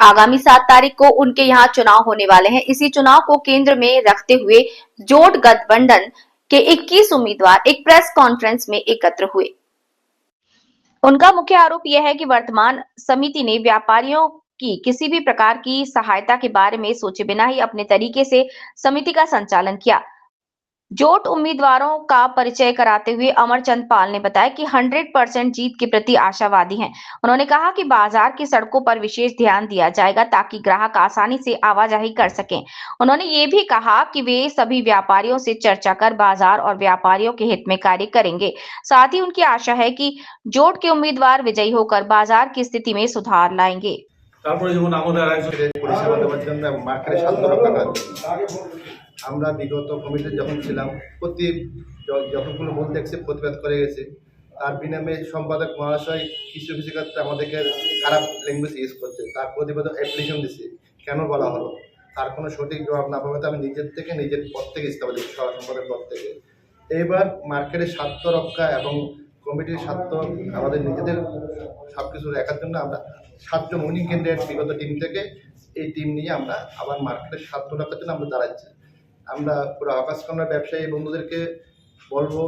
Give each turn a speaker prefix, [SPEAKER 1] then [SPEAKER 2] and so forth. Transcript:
[SPEAKER 1] आगामी 7 तारीख को उनके यहाँ चुनाव होने वाले हैं। इसी चुनाव को केंद्र में रखते हुए जोट गठबंधन के 21 उम्मीदवार एक प्रेस कॉन्फ्रेंस में एकत्र हुए। उनका मुख्य आरोप यह है कि वर्तमान समिति ने व्यापारियों की किसी भी प्रकार की सहायता के बारे में सोचे बिना ही अपने तरीके से समिति का संचालन किया। जोट उम्मीदवारों का परिचय कराते हुए अमरचंद पाल ने बताया कि 100% जीत के प्रति आशावादी हैं। उन्होंने कहा कि बाजार की सड़कों पर विशेष ध्यान दिया जाएगा ताकि ग्राहक आसानी से आवाजाही कर सकें। उन्होंने ये भी कहा कि वे सभी व्यापारियों से चर्चा कर बाजार और व्यापारियों के हित में कार्य करेंगे। साथ ही उनकी आशा है कि जोट के उम्मीदवार विजयी होकर बाजार की स्थिति में सुधार लाएंगे।
[SPEAKER 2] আমরা বিগত কমিটি যখন ছিলাম প্রতি যতগুলো বলতে অ্যাকসেপ্ট প্রতিবাদ করে গেছে তার বিনিময়ে সম্পাদক মহাশয় কিছু কিছু ক্ষেত্রে আমাদেরকে খারাপ ল্যাঙ্গুয়েজ ইউজ করছে, তার প্রতিবাদ অ্যাপ্লিকেশন দিচ্ছে কেন বলা হলো তার কোনো সঠিক জবাব না পাওয়াতে আমি নিজের পদ থেকে ইস্তফা দিচ্ছি, সভা সম্পাদক পদ থেকে। এবার মার্কেটের স্বার্থ রক্ষা এবং কমিটির স্বার্থ আমাদের নিজেদের সব কিছু দেখার জন্য আমরা 7 জন উইনিং ক্যান্ডিডেট বিগত টিম থেকে এই টিম নিয়ে আমরা আবার মার্কেটের স্বার্থ রক্ষার জন্য আমরা দাঁড়াচ্ছি। আমরা পুরো আকাশ কর্নার ব্যবসায়ী বন্ধুদেরকে বলবো